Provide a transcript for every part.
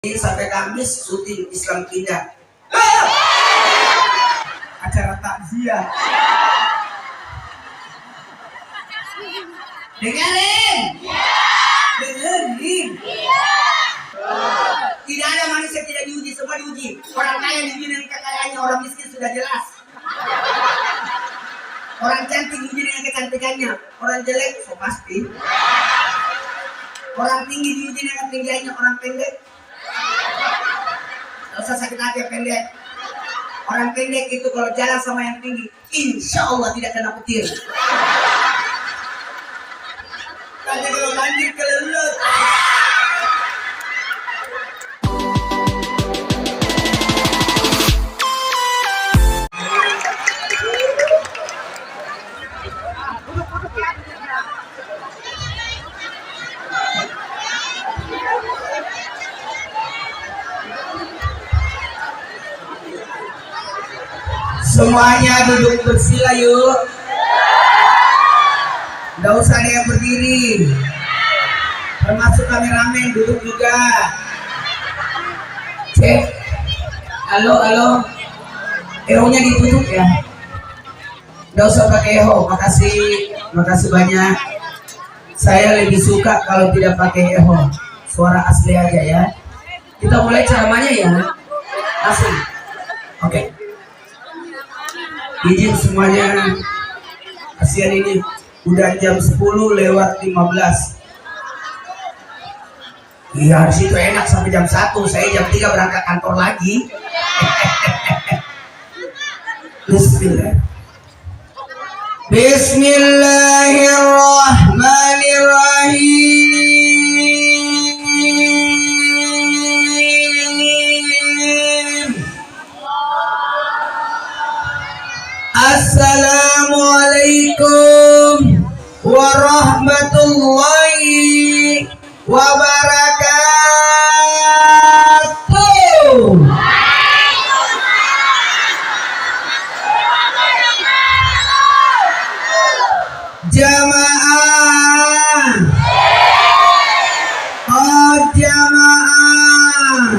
Sampai Kamis syuting Islam Kinda. Acara takziah. Dengerin. Dengerin. Tidak ada manusia tidak diuji, semua diuji. Orang kaya diuji dengan kekayaannya, orang miskin sudah jelas. Orang cantik diuji dengan kecantikannya, orang jelek so pasti. Orang tinggi diuji dengan ketinggiannya, orang pendek gak usah sakit hati ya pendek. Orang pendek itu kalau jalan sama yang tinggi, insya Allah tidak kena petir. Tapi kalau banjir kelelut. Semuanya duduk bersila yuk. Nggak usah ada yang berdiri. Termasuk kameramen duduk juga. Cek. Halo. Eho-nya ditutup ya. Nggak usah pakai eho. Makasih banyak. Saya lebih suka kalau tidak pakai eho. Suara asli aja ya. Kita mulai ceramahnya ya. Asli. Oke. Izin semuanya, kasihan ini udah jam 10 lewat 15. Iya di situ enak sampai jam 1, saya jam 3 berangkat kantor lagi. Bismillahirrahmanirrahim. Assalamualaikum warahmatullahi wabarakatuh. Jamaah, oh jamaah,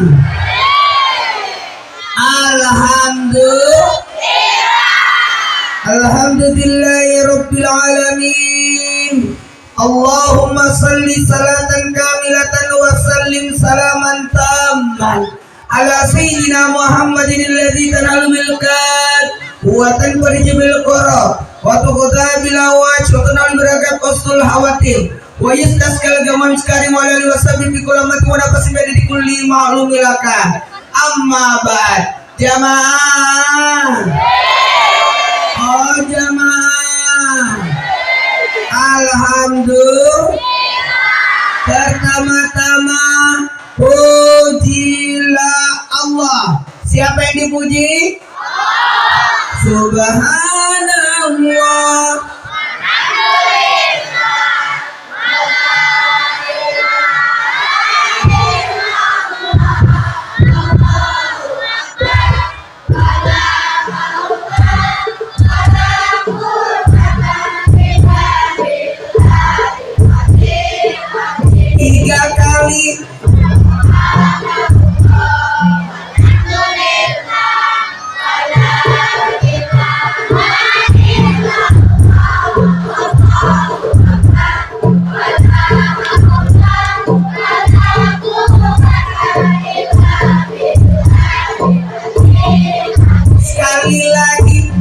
Alhamdulillahirabbil alamin. Allahumma salli salatan kamilatan wa sallim salaman tamman ala sayyidina Muhammadin alladzi tanalu bil qad wa tanfarij bil qara wa tuqta bil awaj wa tanalu birakat qastul hawatir wa yastaskal gamam karim wa alihi wasabbi bi kulamat wa nafasin bi kulli ma'lumilaka. Amma ba'd. Jamaah, oh jamaah, alhamdulillah. Pertama-tama pujilah Allah. Siapa yang dipuji? Subhanallah. Sekali lagi.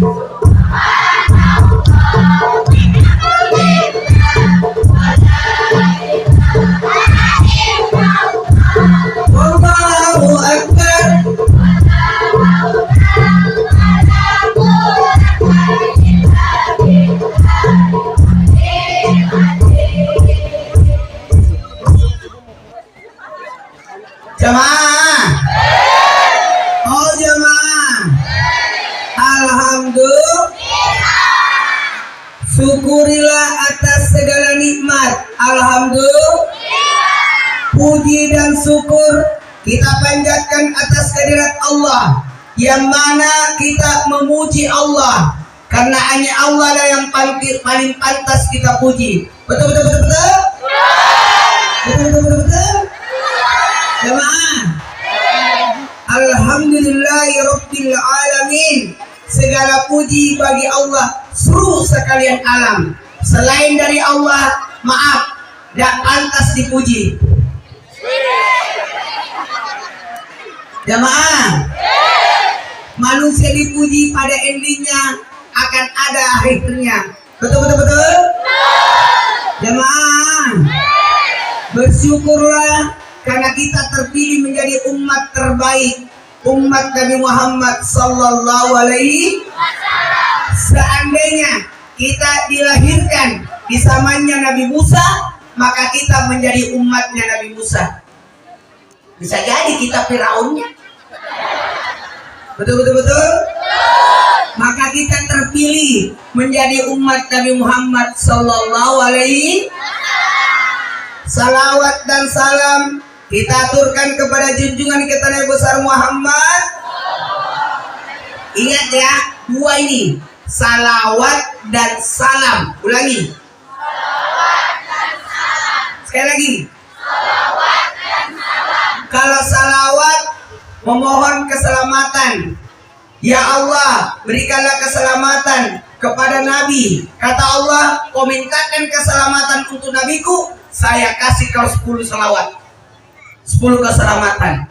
Allahu Akbar. Jamaah, oh jamaah, alhamdulillah. Syukurilah atas segala nikmat. Alhamdulillah. Puji dan syukur kita panjatkan atas kehadirat Allah, yang mana kita memuji Allah karena hanya Allah lah yang paling pantas kita puji. Betul. Jemaah, Alhamdulillahirabbil alamin. Segala puji bagi Allah seluruh sekalian alam. Selain dari Allah, maaf, tidak pantas dipuji. Jamaah, manusia dipuji pada endingnya akan ada akhirnya. Betul betul betul. Jamaah, bersyukurlah karena kita terpilih menjadi umat terbaik, umat Nabi Muhammad sallallahu alaihi wasallam. Seandainya kita dilahirkan di zamannya Nabi Musa, maka kita menjadi umatnya Nabi Musa. Bisa jadi kita Firaunnya. Betul betul betul. Maka kita terpilih menjadi umat Nabi Muhammad sallallahu alaihi wasallam. Salawat dan salam kita aturkan kepada junjungan kita Nabi besar Muhammad. Ingat ya, dua ini, salawat dan salam. Ulangi. Salawat dan salam. Sekali lagi. Salawat dan salam. Kalau salawat memohon keselamatan. Ya Allah, berikanlah keselamatan kepada Nabi. Kata Allah, kau mintakan keselamatan untuk Nabiku, saya kasih kau 10 salawat. 10 keselamatan.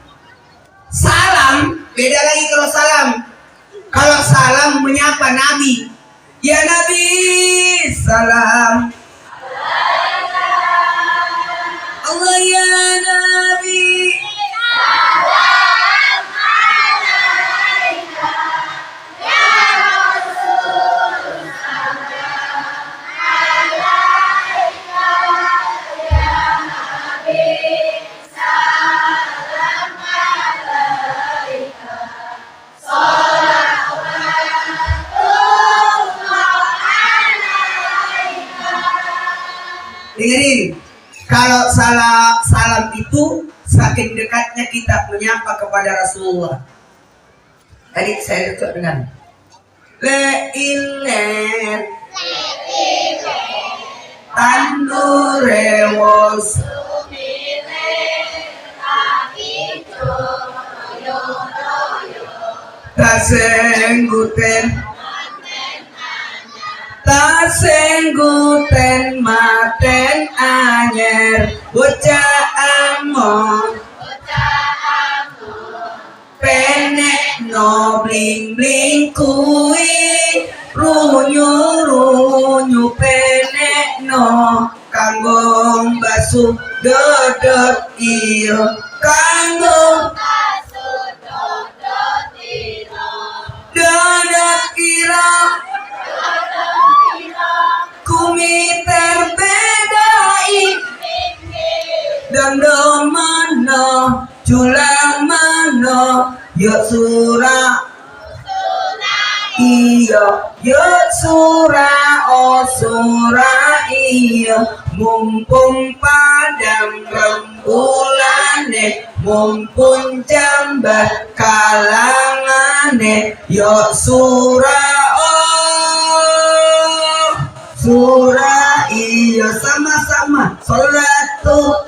Salam beda lagi. Kalau salam menyapa Nabi, ya Nabi salam, Allah ya Nabi salam alaika, ya Rasul salam alaika, ya Nabi salam alaika, dengerin, kalau salam itu saking dekatnya kita menyapa kepada Rasulullah. Tadi saya dengar leiler tandurewos tasengguten maten anyer bocah amon penek no bling bling kui runyu penek no kanggo basuh dodot iyo kanggo dodot kira kumi terbedai dondong mano julang mano yuk surah iyo yuk surah oh surah iyo mumpung padam rembulane mumpun jambat kalangane yuk surah oh surah iyo sama-sama salatu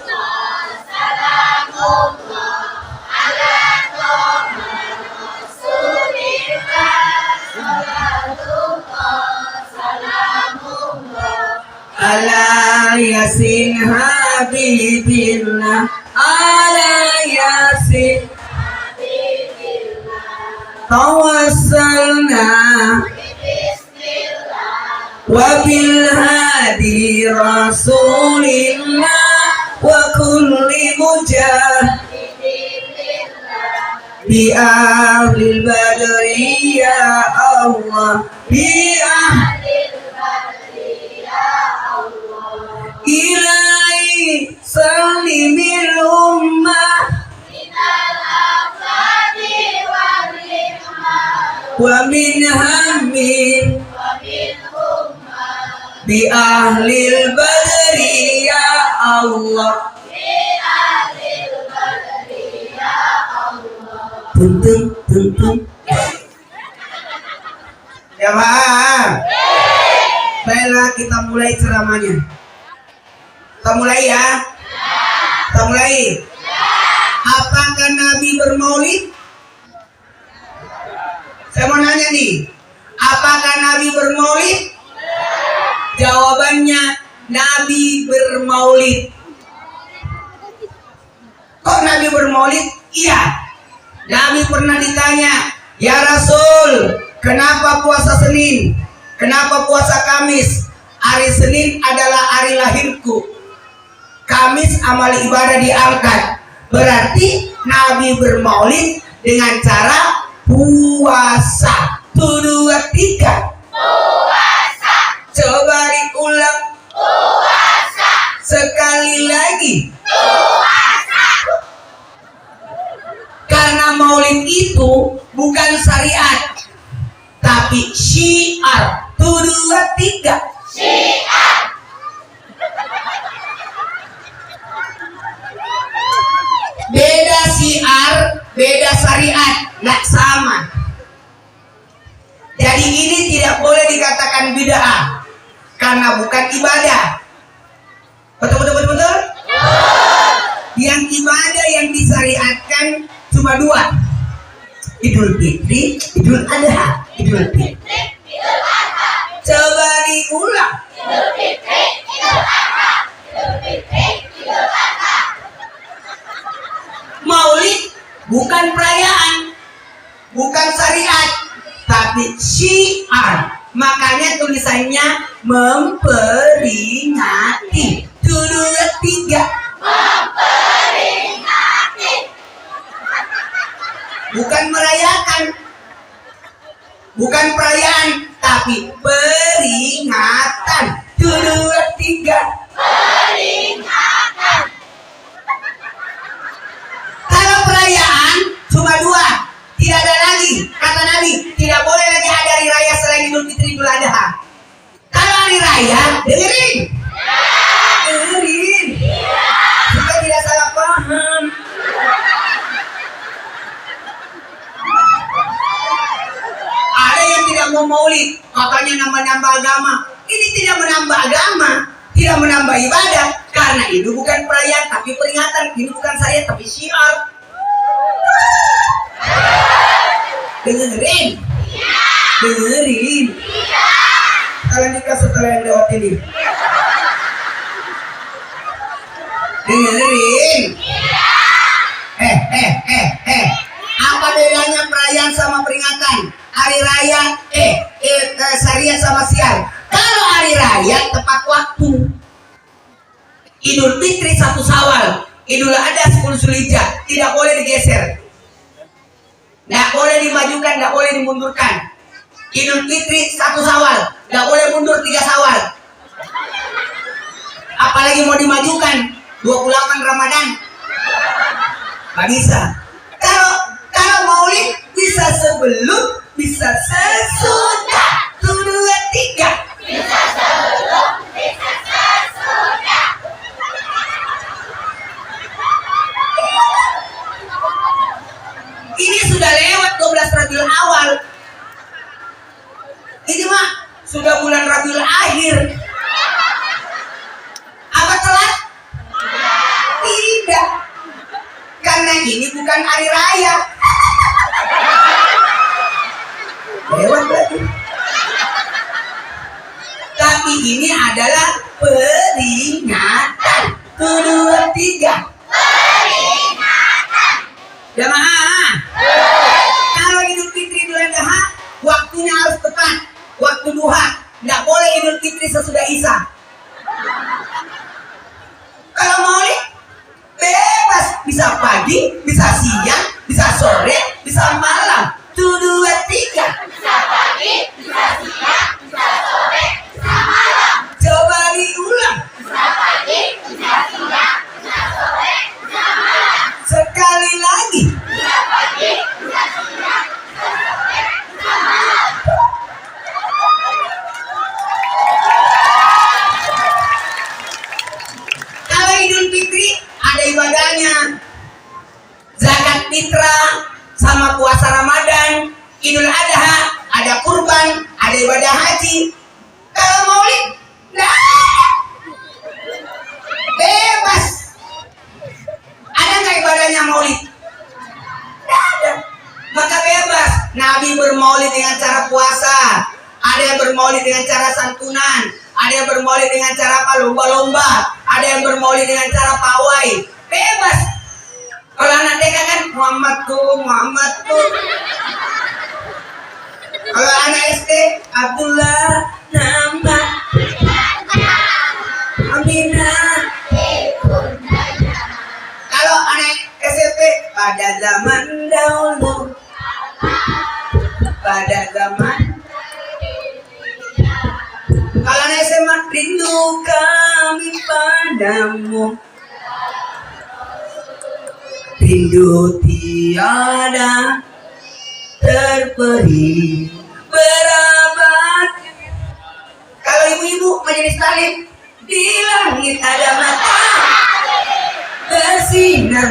ala yasin habibillah ala yasin habibillah tawassalna wabil hadi rasulillah wa kulli mujahidin bi ahlil badri ya Allah bi ahlil badri ya Allah ilahi salimil ummah minal afadi wal hikmah wa min hammin bi ahlil badri ya Allah bi ahlil badri ya Allah. Tung jamaah, baiklah kita mulai ceramahnya. Kita mulai ya. Kita mulai. Apakah Nabi bermaulid? tanya nih, apakah Nabi bermaulid? Jawabannya, Nabi bermaulid. Kok Nabi bermaulid? Iya. Nabi pernah ditanya, ya Rasul, kenapa puasa Senin? Kenapa puasa Kamis? Hari Senin adalah hari lahirku, Kamis amal ibadah diangkat. Berarti Nabi bermaulid dengan cara puasa. 1, 2, 3. Puasa. Coba diulang. Puasa. Sekali lagi. Puasa. Karena maulid itu bukan syariat, tapi syiar. 1, 2, 3. Syiar. Beda syiar, beda syariat, nggak sama. Jadi ini tidak boleh dikatakan bid'ah karena bukan ibadah. Betul? Yang ibadah yang disyariatkan cuma 2. Idul Fitri, Idul Adha. Idul Fitri, Idul Adha. Coba diulang. Idul Fitri, Idul Adha. Idul Fitri, Idul Adha. Maulid bukan perayaan, bukan syariat, tapi syiar. Makanya tulisannya memperingati. 1, 2, 3. Memperingati. Bukan merayakan, bukan perayaan, tapi peringatan. 1, 2, 3. Peringatan. Kalau perayaan cuma 2, tidak ada lagi. Kata Nabi, tidak boleh lagi ada hari raya selain Idul Fitri, Idul Adha. Kalau hari raya, dengerin. Dengerin. Supaya tidak salah paham. Ada yang tidak mau maulid, katanya nambah-nambah agama. Ini tidak menambah agama, tidak menambah ibadah, karena itu bukan perayaan tapi peringatan. Ini bukan saya tapi syiar. Dengerin. Dengerin. Kalau nikah setelah yang lewat ini. Dengerin. Apa bedanya perayaan sama peringatan? Hari raya, syariat sama siar. Kalau hari raya tepat waktu. Idul Fitri 1 Syawal, Idul Adha 10 Zulhijjah, tidak boleh digeser. Tidak boleh dimajukan, tidak boleh dimundurkan. Idul Fitri 1 Syawal, tidak boleh mundur 3 Syawal. Apalagi mau dimajukan 28 Ramadan. Nggak bisa. Kalau maulid bisa sebelum, bisa sesudah. 1, 2, 3. Bisa sebelum, bisa sesudah. Ini sudah lewat 12 Rabiul Awal. Ini mah sudah bulan Rabiul Akhir. Apa telat? Tidak. Karena ini bukan hari raya. Lewat lagi. Tapi ini adalah peringatan. 1, 2, 3. Peringatan. Jamaah. Kalau Idul Fitri, Idul Adha, waktunya harus tepat. Waktu duha. Nggak boleh Idul Fitri sesudah Isya. Kalau maulid bebas, bisa pagi, bisa siang, bisa sore, bisa malam. 1, 2, 3. Bisa pagi, bisa siang, bisa sore, bisa malam. Coba diulang. Bisa pagi, bisa siang, bisa sore, bisa malam. Sekali lagi. Bisa pagi, bisa siang, bisa sore, bisa malam. Kalau Idul Fitri ada ibadahnya, zakat fitrah sama puasa Ramadan. Idul Adha ada kurban, ada ibadah haji. Kalau maulid, nah, bebas. Ada nggak ibadahnya maulid? Nggak ada. Maka bebas. Nabi bermaulid dengan cara puasa, ada yang bermaulid dengan cara santunan, ada yang bermaulid dengan cara lomba-lomba, ada yang bermaulid dengan cara pawai. Bebas. Kalau anak TK kan Muhammad tuh. Kalau anak SD Abdullah nama Aminah. Kalau anak SMP pada zaman dahulu, pada zaman. Kalau anak SMA rindu kami padamu, rindu tiada terperi berabad. Kalau ibu-ibu majelis taklim, di langit ada matahari bersinar,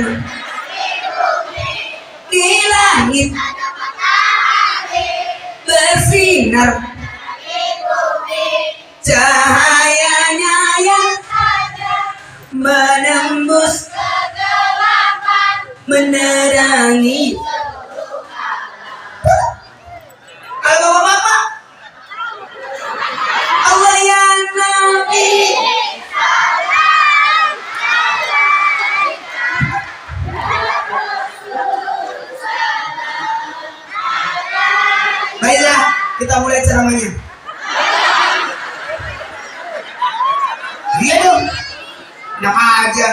di langit ada matahari bersinar, cahayanya yang menembus kegelapan, menerangi. Kalau bapak-bapak, Allah ya Nabi, baiklah, kita mulai ceramahnya. Iya dong, enak aja.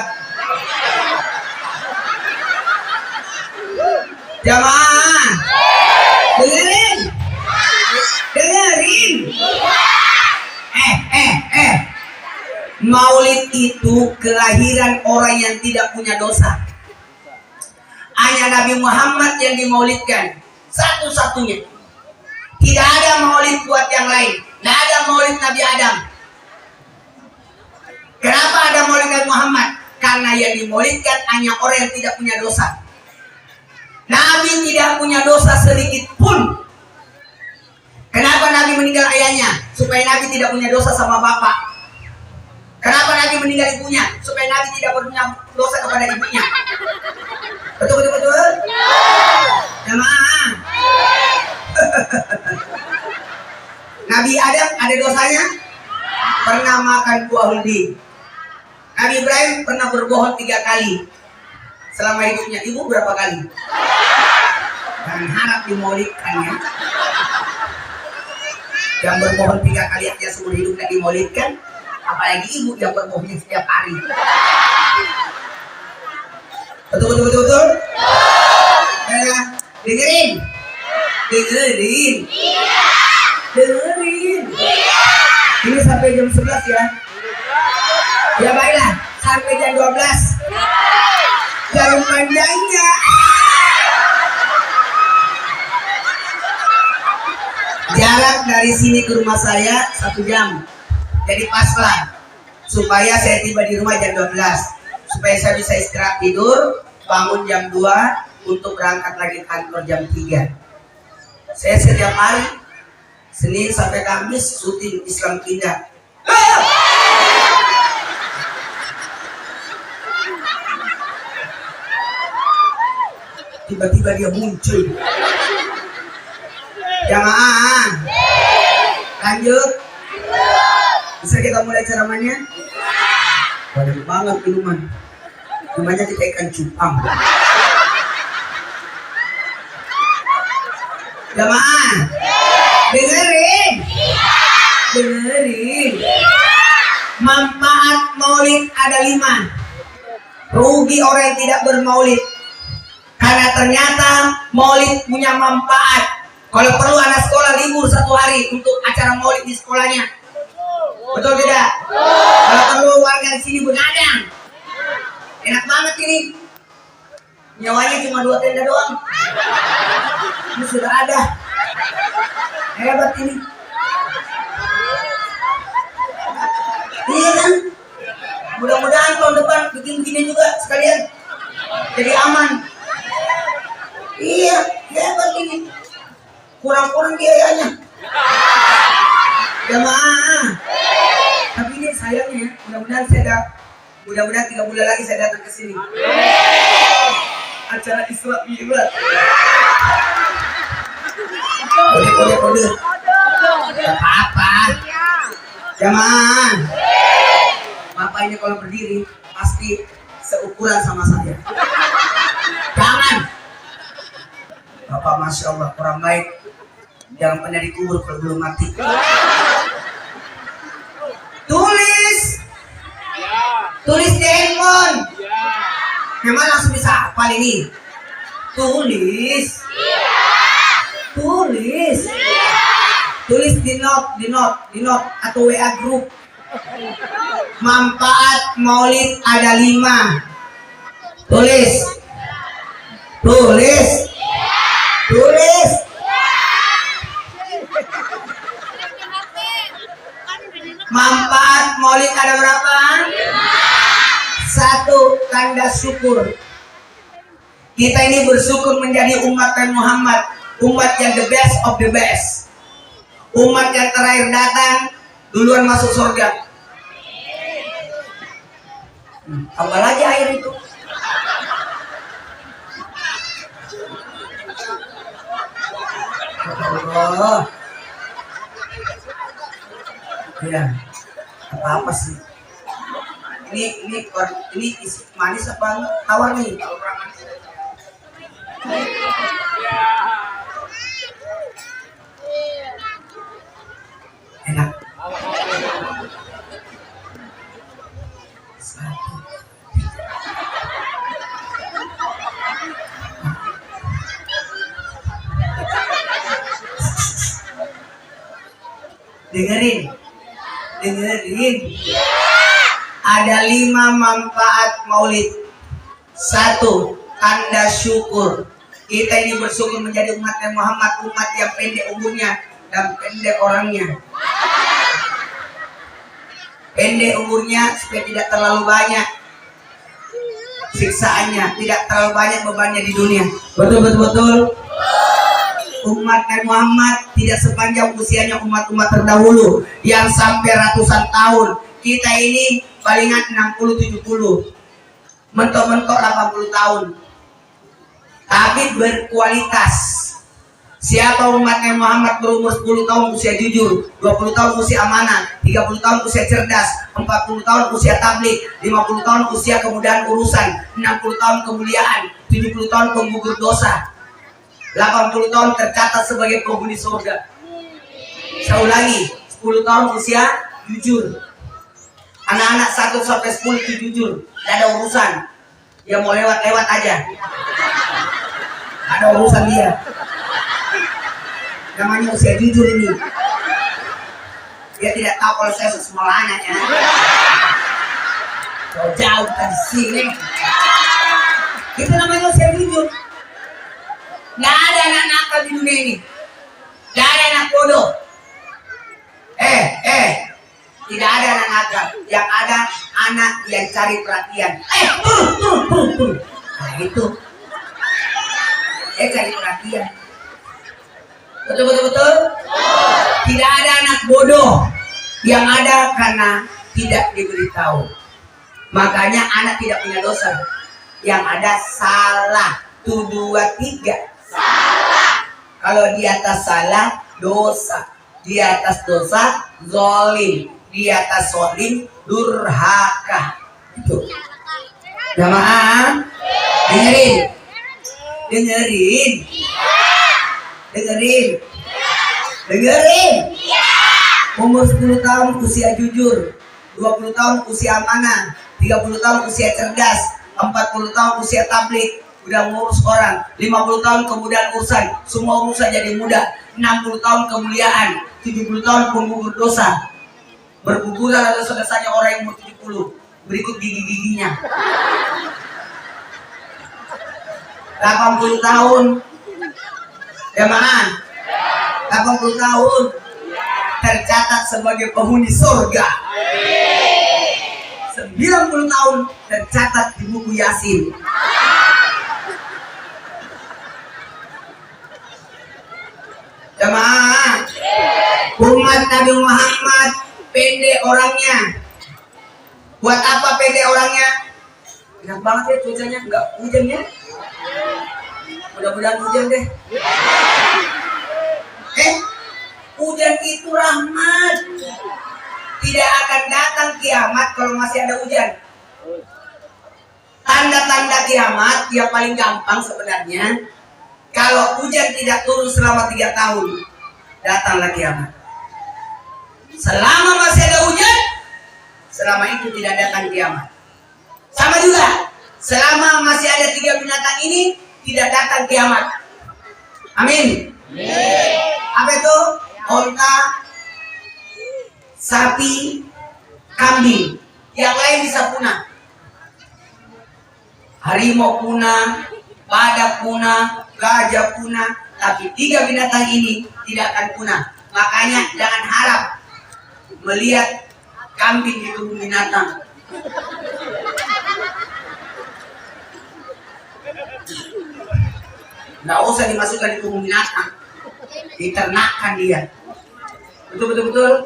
Jamaah, dengerin. Maulid itu kelahiran orang yang tidak punya dosa. Hanya Nabi Muhammad yang dimaulidkan, satu-satunya. Tidak ada maulid buat yang lain. Tidak ada maulid Nabi Adam. Kenapa ada maulid Nabi Muhammad? Karena yang dimaulidkan hanya orang yang tidak punya dosa. Nabi tidak punya dosa sedikit pun. Kenapa Nabi meninggal ayahnya? Supaya Nabi tidak punya dosa sama bapak. Kenapa Nabi meninggal ibunya? Supaya Nabi tidak punya dosa kepada ibunya. Betul? Jamaah. Nabi Adam ada dosanya? Pernah makan buah huldi. Nabi Ibrahim pernah berbohong 3 kali selama hidupnya. Ibu berapa kali? Jangan harap dimaulidkan ya. Yang berbohong 3 kali aja seumur hidupnya dimaulidkan, apalagi ibu yang berbohongnya setiap hari. Betul. Ya, dengerin. Ini sampai jam 11 ya. Ya baiklah, sampai jam 12. Jalan panjangnya. Jarak dari sini ke rumah saya 1 jam. Jadi paslah supaya saya tiba di rumah jam 12, supaya saya bisa istirahat tidur, bangun jam 2 untuk berangkat lagi kantor jam 3. Saya setiap hari Senin sampai Kamis syuting Islam Kinda. Tiba-tiba dia muncul. Jamaah, lanjut. Bisa kita mulai ceramahnya? Banyak banget minuman. Namanya kita ikan cupang. Jamaah, dengerin. Manfaat maulid ada 5. Rugi orang yang tidak bermaulid. Karena ternyata maulid punya manfaat. Kalau perlu anak sekolah libur 1 hari untuk acara maulid di sekolahnya. Betul tidak? Kalau perlu warga di sini begadang. Enak banget ini. Nyawanya cuma 2 tenda doang. Ini sudah ada. Hebat ini. Iya kan? Mudah-mudahan tahun depan bikin begini juga sekalian. Jadi aman. Iya, hebat ini. Kurang-kurang biayanya. Jamaah. Tapi ini sayangnya, mudah-mudahan 3 bulan lagi saya datang ke sini. Acara Isra Mi'raj. kode. Apa? Jamaah. Bapak ini kalau berdiri pasti seukuran sama saya. Jangan. Bapak masya Allah orang baik. Jangan pernah dikubur kalau belum mati. Tulis di handphone. Memang langsung bisa hafal ini. Tulis di note atau WA grup. Manfaat maulid ada 5. Tulis. Manfaat maulid ada berapa? 1. Tanda syukur. Kita ini bersyukur menjadi umat Nabi Muhammad, umat yang the best of the best, umat yang terakhir datang duluan masuk surga. Tambah lagi air itu. Allah. Ya, apa sih? Ini isi manis apa tawar nih? Enak. Dengerin. Ada 5 manfaat maulid. 1. Tanda syukur. Kita ini bersyukur menjadi umat Nabi Muhammad, umat yang pendek umurnya dan pendek orangnya. Pendek umurnya supaya tidak terlalu banyak siksaannya, tidak terlalu banyak bebannya di dunia. Betul. Umat Nabi Muhammad tidak sepanjang usianya umat-umat terdahulu yang sampai ratusan tahun. Kita ini palingan 60-70, mentok-mentok 80 tahun, tapi berkualitas. Siapa umat Nabi Muhammad berumur 10 tahun usia jujur, 20 tahun usia amanah, 30 tahun usia cerdas, 40 tahun usia tabligh, 50 tahun usia kemudahan urusan, 60 tahun kemuliaan, 70 tahun penggugur dosa, 80 tahun tercatat sebagai penghuni surga. Saya ulangi, 10 tahun usia jujur. Anak-anak 1 sampai 10 itu jujur, tidak ada urusan. Dia mau lewat aja. Ada urusan dia. Namanya usia jujur ini. Dia tidak tahu kalau saya sesemolanya ya. Jauh dari sini. Itu namanya usia jujur. Nggak ada anak nakal di dunia ini. Nggak ada anak bodoh. Tidak ada anak nakal. Yang ada anak yang cari perhatian. Turun. Nah itu. Cari perhatian. Betul. Tidak ada anak bodoh. Yang ada karena tidak diberitahu. Makanya anak tidak punya dosa. Yang ada salah. 1, 2, 3. Salah. Kalau di atas salah, dosa. Di atas dosa, zolim. Di atas zolim, durhaka. Itu. Jamaah, dengerin. Umur 10 tahun usia jujur, 20 tahun usia amanah, 30 tahun usia cerdas, 40 tahun usia tabligh, udah ngurus orang, 50 tahun kemudian urusan, semua urusan jadi mudah, 60 tahun kemuliaan, 70 tahun penggugur dosa. Berguguran atau selesainya orang yang umur 70. Berikut gigi-giginya. 80 tahun. Jemaah. 80 tahun. Tercatat sebagai penghuni surga. 90 tahun tercatat di buku Yasin. Jemaah, umat Nabi Muhammad pendek orangnya. Buat apa pendek orangnya? Enak banget ya cuacanya, nggak hujan ya? Mudah-mudahan hujan deh. hujan itu rahmat. Tidak akan datang kiamat kalau masih ada hujan. Tanda-tanda kiamat yang paling gampang sebenarnya, kalau hujan tidak turun selama 3 tahun, datanglah kiamat. Selama masih ada hujan, selama itu tidak datang kiamat. Sama juga, selama masih ada 3 binatang ini, tidak datang kiamat. Amin. Apa itu? Onta, sapi, kambing. Yang lain bisa punah. Harimau punah, badak punah, gajah punah, tapi 3 binatang ini tidak akan punah. Makanya jangan harap melihat kambing di kebun binatang. Nggak usah dimasukkan di kebun binatang, diternakkan dia. Betul.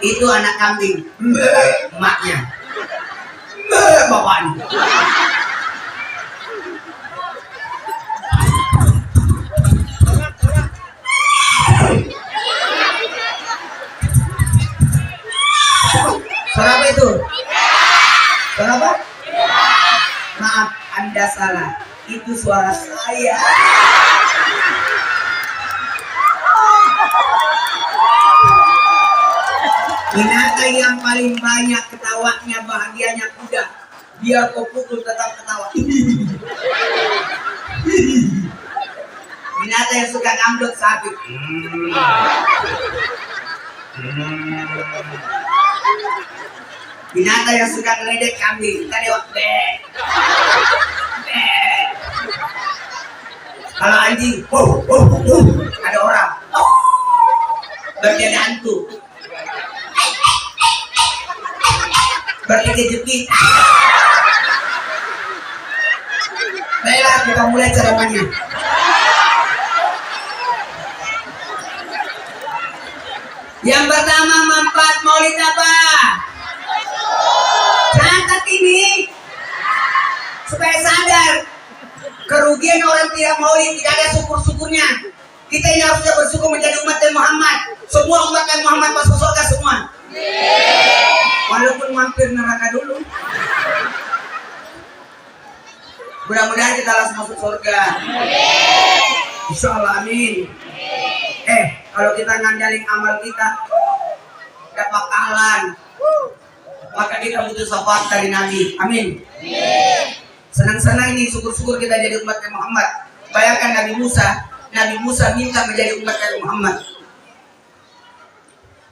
Itu anak kambing, emaknya, bapaknya. Suara apa itu? Suara apa? Maaf, Anda salah. Itu suara saya. Binatang yang paling banyak ketawanya, bahagianya kuda. Biar kau pukul tetap ketawa. Binatang yang suka ngambek sapi. Binatang yang suka ngeledek kambing. Tadi waktu kalau anjing, ada orang. Berarti ada hantu. Berarti kejepit. Baiklah, kita mulai ceramahnya. Yang pertama, manfaat maulid apa? Catat ini supaya sadar kerugian orang tidak maulid, tidak ada syukur-syukurnya. Kita ini harusnya bersyukur menjadi umat Nabi Muhammad. Semua umat Nabi Muhammad masuk surga semua. Walaupun mampir neraka dulu. Mudah-mudahan kita langsung masuk surga. Insya Allah, amin. Kalau kita ngandalin amal kita, gak bakalan. Maka kita butuh syafaat dari Nabi. Amin. Senang-senang ini, syukur-syukur kita jadi umat Nabi Muhammad. Bayangkan Nabi Musa minta menjadi umat Nabi Muhammad.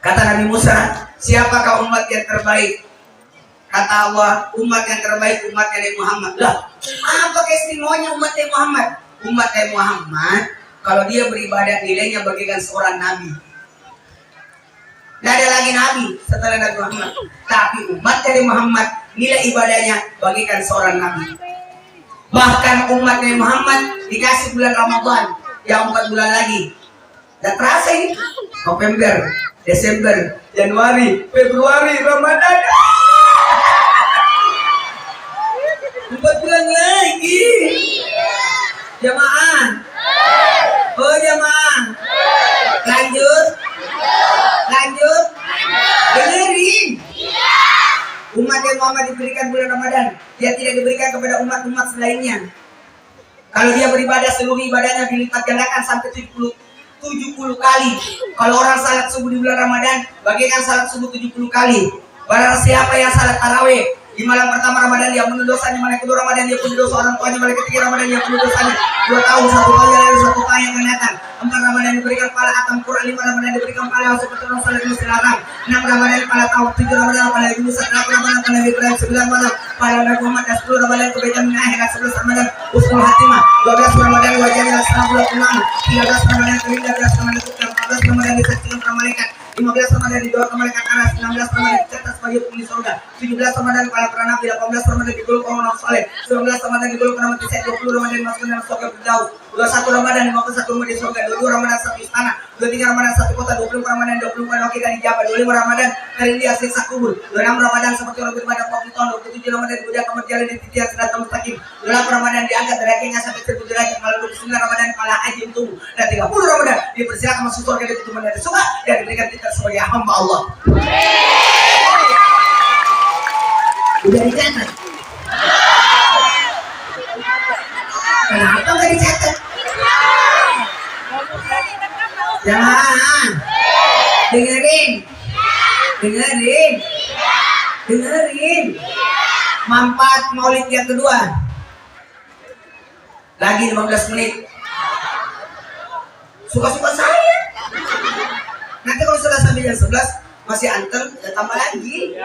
Kata Nabi Musa, siapakah umat yang terbaik? Kata Allah, umat yang terbaik umat Nabi Muhammad. Lah, apa keistimewanya umat Nabi Muhammad? Umat Nabi Muhammad, kalau dia beribadah nilainya bagaikan seorang nabi. Tidak ada lagi nabi setelah Nabi Muhammad. Tapi umat Nabi Muhammad nilai ibadahnya bagaikan seorang nabi. Bahkan umat Nabi Muhammad dikasih bulan Ramadan yang 4 bulan lagi. Dan terasa ini November, Desember, Januari, Februari, Ramadan. 4 bulan lagi. Jamaah. Oh jamaah. Lanjut. Dengerin. Umat yang Muhammad diberikan bulan Ramadan, dia tidak diberikan kepada umat-umat selainnya. Kalau dia beribadah, seluruh ibadahnya dilipat gandakan sampai 70 kali. Kalau orang salat subuh di bulan Ramadan, bagaikan salat subuh 70 kali. Barang siapa yang salat tarawih di malam pertama Ramadan, dia penuh dosanya. Malam kedua Ramadan, dia penuh dosa orang tuanya. Malam ketiga Ramadan, dia penuh dosanya. 2 tahun, 1 tahun yang lalu, 1 tahun yang akan datang. 4 Ramadan diberikan pahala atam Quran. 5 Ramadan diberikan pahala seperti orang salat di Masjidil Haram. 6 Ramadan pahala tawaf. 7 Ramadan pahala Nabi Musa. 8 Ramadan pahala Nabi Ibrahim. 9 Ramadan pahala Nabi Muhammad. 10 Ramadan kebaikan min akhirat. 11 Ramadan husnul khatimah. 12 Ramadan wajahnya ashabul ulama. 13 Ramadan kerindah. 13 Ramadan tukang. 14 Ramadan disaksikan para malaikat. 15 Ramadan didoakan malaikat aras. 16 Ramadan dicatat sebagai penghuni surga. 17 Ramadan para nabi. 18 Ramadan digolongkan orang saleh. 19 Ramadan digolongkan orang tisai. 20 Ramadan masuk dalam surga Firdaus. 21 Ramadan 51 rumah di surga. 22 Ramadan satu istana. 23 Ramadan satu kota, 24 Ramadan 20 bulan wakil dari Jawa, 25 Ramadan dari dia siksa kubur, 26 Ramadan seperti orang beribadah 40 tahun, 27 Ramadan kemudian kamu jalan di titik yang sedang mustaqim, 28 Ramadan diangkat derajatnya sampai 1000 derajat, malam 29 Ramadan kepala haji untukmu, dan 30 Ramadan dipersilakan masuk surga dari pintu mana suka dan diberikan kita sebagai hamba Allah. Udah dicatat? Kenapa nggak dicatat? Jangan dengerin manfaat maulid yang kedua lagi 15 menit suka-suka saya. Nanti kalau sudah sampai jam 11 masih anteng ya tambah lagi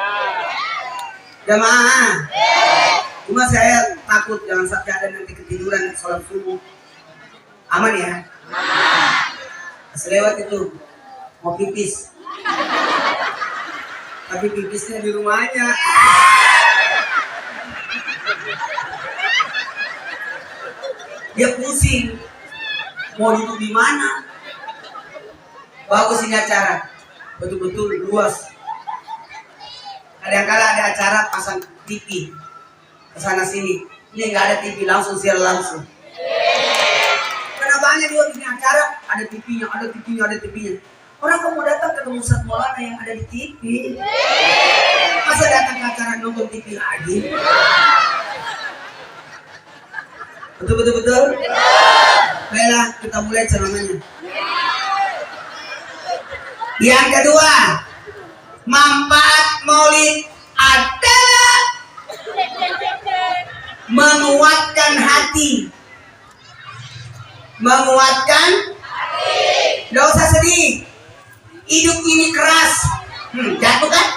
jamaah. Cuma saya takut jangan sampai ada nanti ketiduran sholat subuh. Aman ya? Selewat itu mau pipis, tapi pipisnya di rumahnya. Dia pusing, mau duduk di mana? Bagus ini acara, betul-betul luas. Kadang-kala ada acara pasang TV, kesana sini. Ini nggak ada TV, langsung siar langsung. Karena banyak juga bikin acara, ada TV-nya, ada TV-nya, ada TV-nya. Orang kamu datang ketemu Ustaz Maulana yang ada di TV. Masa datang ke acara nonton TV lagi? Betul. Baiklah, kita mulai ceramahnya. Yang kedua, manfaat maulid adalah menguatkan hati. Nggak usah sedih. Hidup ini keras. Jatuh kan?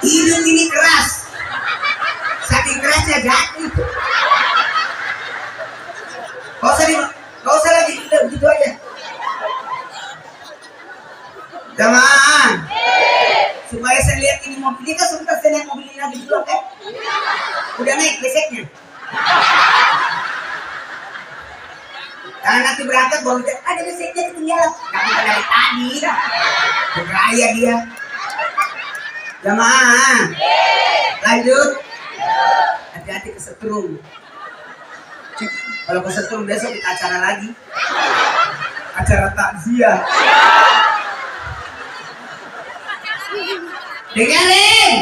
Hidup ini keras. Saking kerasnya jatuh. Gak usah lagi, udah begitu aja. Jamaah, supaya saya lihat ini mobil ini kan sebentar saya naik mobil ini lagi dulu kan? Udah naik beseknya. Jangan nanti berangkat baru ada beseknya ketinggalan. Gak bisa dari tadi dah. Beraya dia. Jamaah, lanjut. Hati-hati kesetrum. Kalau kesetrum besok kita acara lagi. Acara takziah. Dengerin.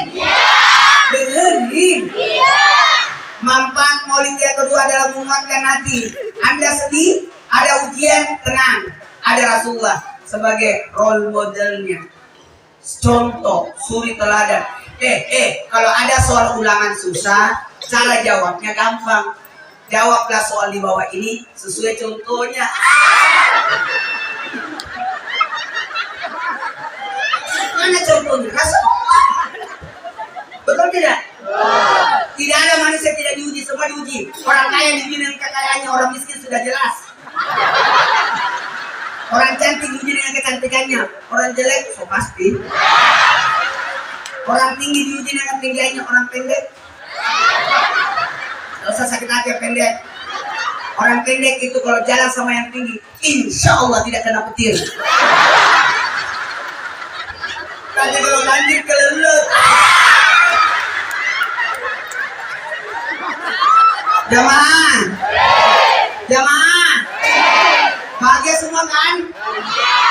Manfaat maulid yang kedua adalah menguatkan hati. Anda sedih, ada ujian, tenang. Ada Rasulullah sebagai role modelnya. Contoh, suri teladan. Kalau ada soal ulangan susah, cara jawabnya gampang. Jawablah soal di bawah ini sesuai contohnya. Mana contohnya? Rasulullah. Betul tidak? Tidak ada manusia tidak diuji, semua diuji. Orang kaya diuji dengan kekayaannya, orang miskin sudah jelas. Orang cantik diuji dengan kecantikannya, orang jelek so pasti. Orang tinggi diuji dengan ketinggiannya, orang pendek. Gak usah sakit hati yang pendek. Orang pendek itu kalau jalan sama yang tinggi, insya Allah tidak kena petir. Nanti kalau banjir kelelut. Jamaah, bahagia semua kan?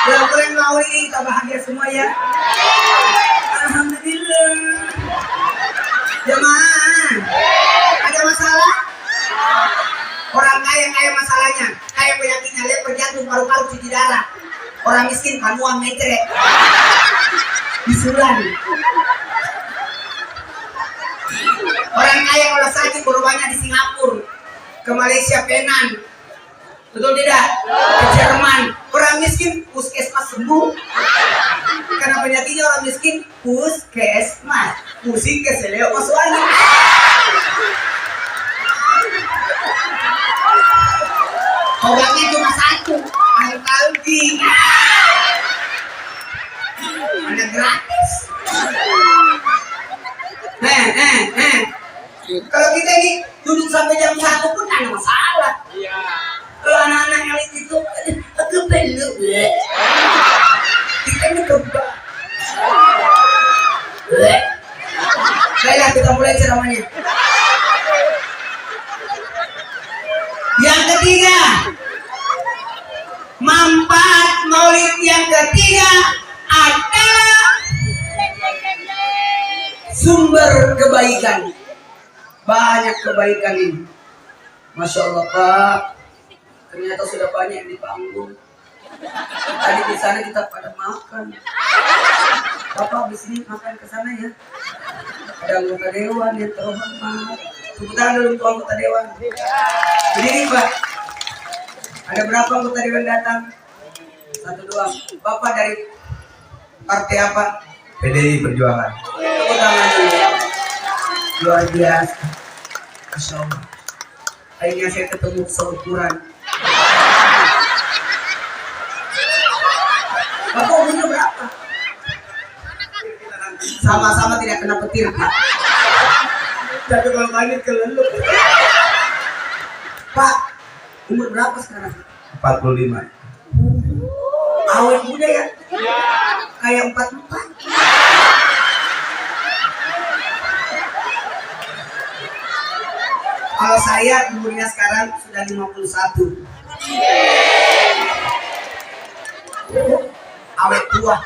Bulan-bulan mau ini kita bahagia semua ya. Alhamdulillah. Jamaah, ada masalah? Orang kaya masalahnya, kaya penyakitnya leper, jantung, paru-paru, cuci darah. Orang miskin panuang mencret, bisulan. Orang kaya kalau sakit berubahnya di Singapura, ke Malaysia, Penang. Betul tidak? Ke Jerman. Orang miskin puskesmas sembuh. Karena penyakitnya orang miskin puskesmas. Pusing ke seleo masuk angin. Obatnya cuma satu, antalgi. Ada gratis. Kalau kita ini duduk sampai jam 1 pun tidak ada masalah. Iya. Kalau anak-anak elit itu aku belum kita ini kebal. Baiklah kita mulai ceramahnya. Yang ketiga, manfaat maulid yang ketiga adalah sumber kebaikan. Banyak kebaikan ini. Masya Allah Pak. Ternyata sudah banyak yang di panggung. Tadi di sana kita pada makan. Bapak di sini makan ke sana ya. Ada anggota dewan yang terhormat. Tepuk tangan dulu untuk anggota dewan. Berdiri Pak. Ada berapa anggota dewan datang? 1 doang. Bapak dari partai apa? PDI Perjuangan. Tepuk tangan dulu. Luar biasa. Masya Allah. Akhirnya saya ketemu seukuran. Bapak umurnya berapa? Sama-sama tidak kena petir. Tapi kalau main kelelep. Pak, umur berapa sekarang? 45. Awet muda ya? Kayak 44. Kalau saya umurnya sekarang sudah 51. Awet tua.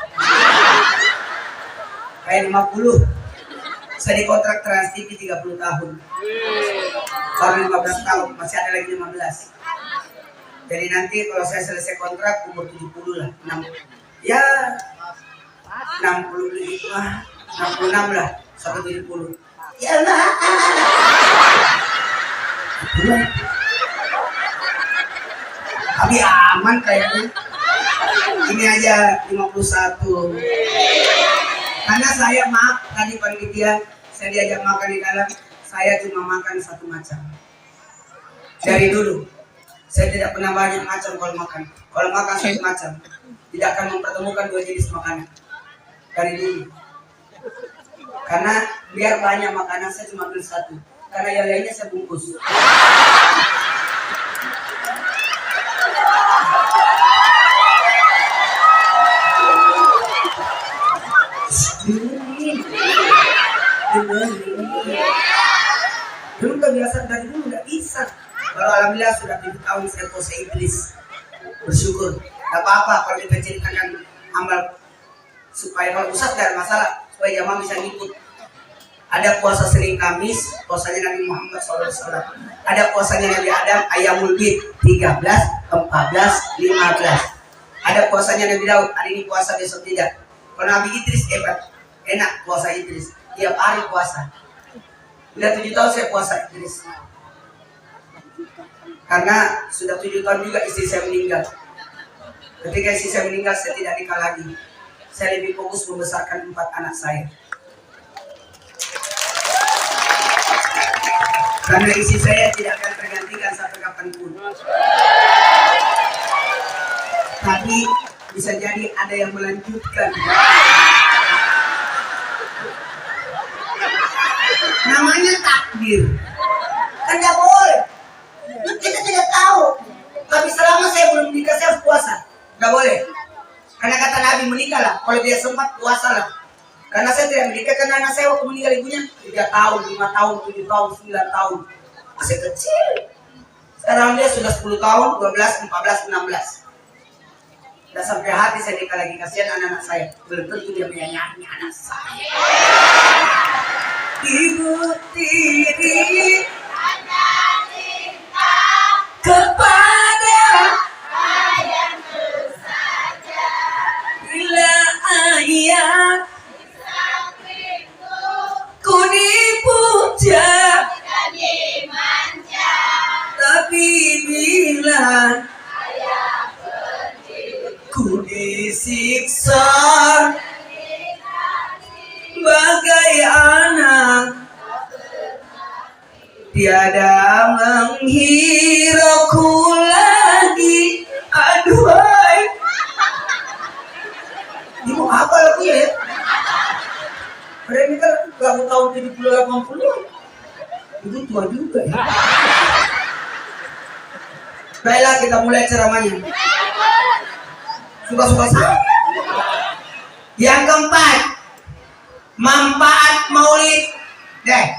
Kayak 50. Saya dikontrak Trans TV 30 tahun. Baru 15 tahun, masih ada lagi 15. Jadi nanti kalau saya selesai kontrak umur 70 lah. 60 gitu lah. 66 lah sampai 70. Ya lah. Tapi aman kayaknya. Ini aja 51. Karena saya maaf tadi panitia, saya diajak makan di dalam, saya cuma makan 1 macam. Dari dulu, saya tidak pernah banyak macam kalau makan. Kalau makan 1 macam, tidak akan mempertemukan 2 jenis makanan. Dari dulu. Karena biar banyak makanan, saya cuma ambil 1. Karena yang lainnya saya bungkus. Dulu kebiasaan dari dulu udah bisa. Kalau alhamdulillah sudah 7 tahun saya puasa Idris. Bersyukur. Gak apa-apa kalau kita ceritakan amal supaya kalau Ustaz gak ada masalah, supaya jamaah bisa ngikut. Ada puasa Senin Kamis, puasanya Nabi Muhammad SAW. Ada puasanya Nabi Adam, Ayyamul Bid 13, 14, 15. Ada puasanya Nabi Daud, hari ini puasa besok tidak. Kalau Nabi Idris enak puasa Idris, tiap hari puasa. Sudah 7 tahun saya puasa Idris. Karena sudah 7 tahun juga istri saya meninggal. Ketika istri saya meninggal, saya tidak nikah lagi. Saya lebih fokus membesarkan 4 anak saya. Karena istri saya tidak akan tergantikan sampai kapanpun. Tapi bisa jadi ada yang melanjutkan. Namanya takdir. Kan tidak boleh. Kita tidak tahu. Tapi selama saya belum menikah, saya harus puasa. Tidak boleh. Karena kata Nabi menikahlah. Kalau dia sempat puasalah. Karena saya tidak menikah karena anak saya waktu meninggal ibunya 3 tahun, 5 tahun, 7 tahun, 9 tahun. Masih kecil. Sekarang dia sudah 10 tahun, 12, 14, 16. Dan sampai hati saya nikah lagi. Kasihan anak-anak saya. Belum tentu dia menyayangi anak saya. Ibu tiri ada cinta kepada ayah saja. Bila ayah ku dipuja dan dimanja, tapi bila ayah pergi ku disiksa bagai anak tiada menghirauku lagi. Aduhai, ini mau apa lagu ya? Mereka kan tahun 70-80. Itu tua juga ya. Baiklah, kita mulai ceramahnya. Suka-suka saya. Yang keempat, manfaat maulid.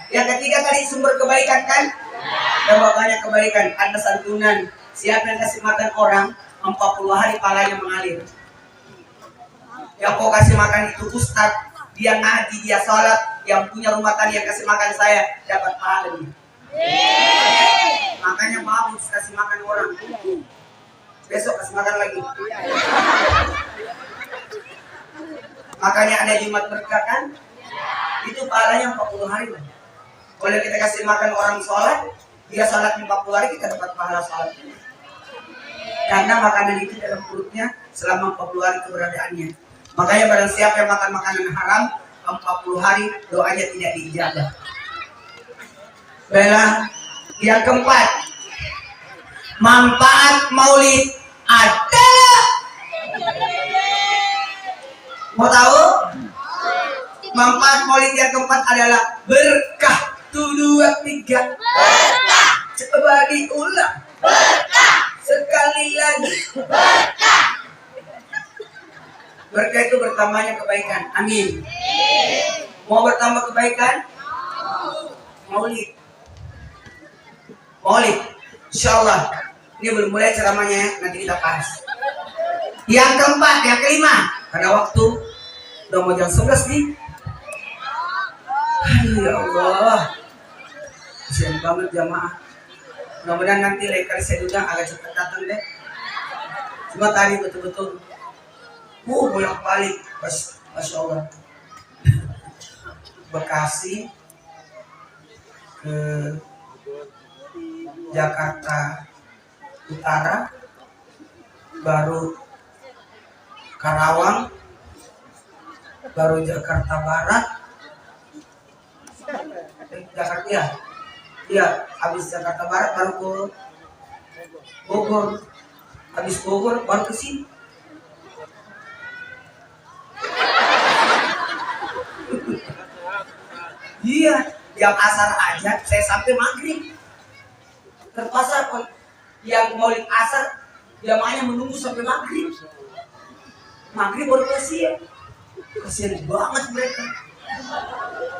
Yang ketiga tadi sumber kebaikan kan? Dan banyak kebaikan, ada santunan. Siapa yang kasih makan orang 40 hari pahalanya mengalir. Yang kau kasih makan itu ustad, dia ngaji, dia sholat, yang punya rumah tadi yang kasih makan saya dapat pahalanya. Makanya bagus kasih makan orang. Besok kasih makan lagi. Makanya ada Jumat berkah kan? Itu pahalanya 40 hari. Kalau kita kasih makan orang sholat, dia sholat 40 hari, kita dapat pahala sholat. Karena makanan itu dalam perutnya selama 40 hari keberadaannya. Makanya barang siapa yang makan makanan haram 40 hari doanya tidak diijabah. Baiklah, yang keempat, manfaat maulid adalah, mau tahu? Manfaat maulid yang keempat adalah berkah. 1, 2, 3 berkah. Coba diulang. Berkah. Sekali lagi. Berkah. Berkah itu bertambahnya kebaikan. Amin. Mau bertambah kebaikan? Maulid. Maulid. Insyaallah. Ini belum mulai ceramahnya ya. Nanti kita bahas. Yang keempat, yang kelima. Pada waktu udah mau jam 11 nih. Ya Allah. Kasian banget jamaah. Mudah-mudahan nanti lain kali saya juga agak cepat datang deh. Cuma tadi betul-betul bolak-balik. Masya Allah. Bekasi ke Jakarta Utara, baru Karawang, baru Jakarta Barat, Jakarta ya. Iya, habis Jakarta Barat baru ke Bogor, habis Bogor baru ke sini. Iya, yang asar aja saya sampai maghrib. Terpaksa yang maulid asar jamaahnya menunggu sampai maghrib. Maghrib baru kasihan. Kasihan banget mereka.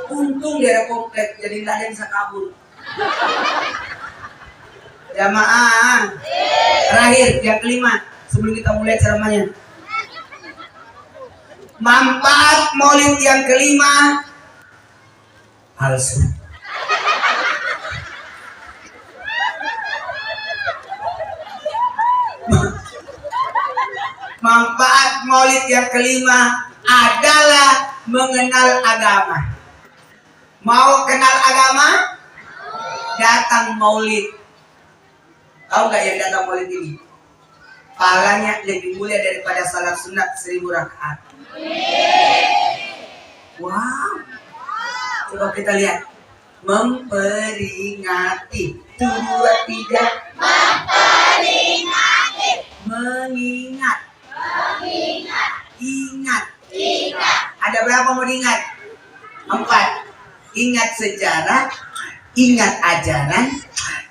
Untung dia komplek, jadi tidak ada yang bisa kabur. Jamaah. Terakhir, yang kelima, sebelum kita mulai ceramahnya. Manfaat maulid yang kelima, palsu. Manfaat maulid yang kelima adalah mengenal agama. Mau kenal agama? Datang maulid. Tahu nggak yang datang maulid ini? Pahalanya lebih mulia daripada salat sunat 1000 rakaat. Wow. Coba kita lihat. Memperingati. 1, 2, 3. Memperingati. Mengingat. Mengingat. Ingat. Ingat. Ada berapa mau diingat? 4. Ingat sejarah, ingat ajaran,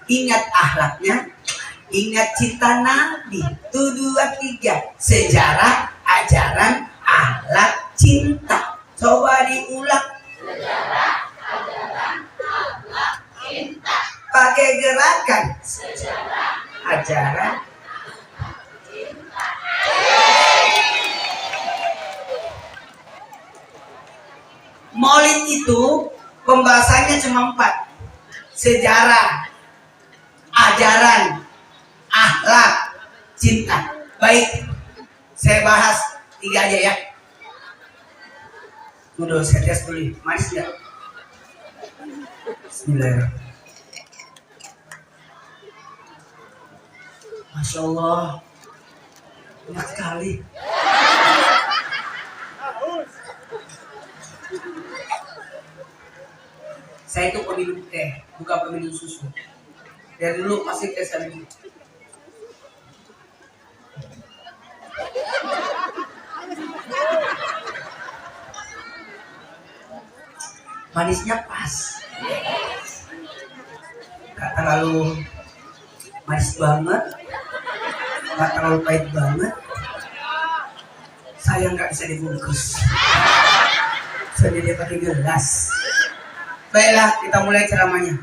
ingat akhlaknya, ingat cinta Nabi. 1, 2, 3. Sejarah, ajaran, akhlak, cinta. Coba diulang. Sejarah, ajaran, akhlak, cinta. Pakai gerakan. Sejarah, ajaran, cinta. Maulid itu pembahasannya cuma 4. Sejarah, ajaran, akhlak, cinta. Baik, saya bahas 3 aja ya. Udah saya tes dulu. Manis nggak? Bismillahirrahmanirrahim. Masya Allah, enak sekali. Saya itu peminum teh, bukan peminum susu. Dari dulu pasti teh saya minum. Manisnya pas. Gak terlalu manis banget, gak terlalu pahit banget. Sayang gak bisa dibungkus. Soalnya dia pakai gelas. Baiklah, kita mulai ceramahnya.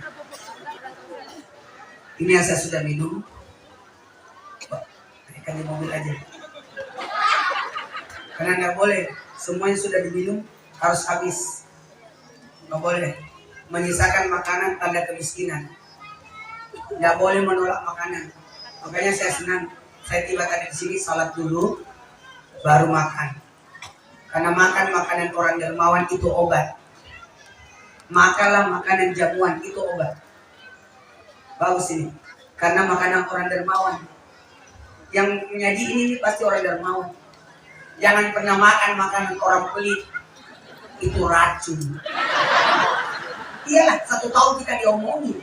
Ini yang saya sudah minum. Ikan di mobil aja. Karena nggak boleh, semuanya sudah diminum harus habis. Nggak boleh menyisakan makanan, tanda kemiskinan. Nggak boleh menolak makanan. Makanya saya senang, saya tiba tadi di sini salat dulu, baru makan. Karena makan makanan orang dermawan itu obat. Makanlah makanan jamuan itu obat. Bagus ini, karena makanan orang dermawan. Yang menyaji ini pasti orang dermawan. Jangan pernah makan makanan orang pelit, itu racun. Iyalah, 1 tahun kita diomongin.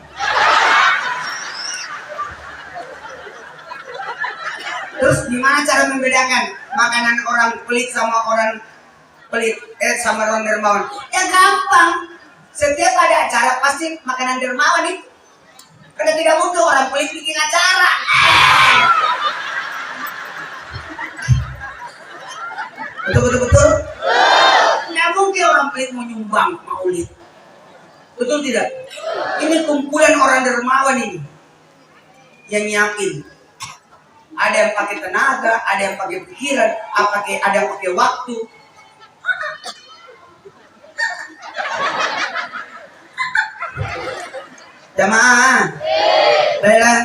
Terus gimana cara membedakan makanan orang pelit sama orang pelit, sama orang dermawan? Ya gampang. Setiap ada acara pasti makanan dermawan itu. Karena tidak mungkin orang pelit bikin acara. Betul. Tidak mungkin orang pelit mau nyumbang maulid. Betul tidak? Ini kumpulan orang dermawan ini yang nyiapin. Ada yang pakai tenaga, ada yang pakai pikiran, ada yang pakai waktu. Jamaah, baiklah,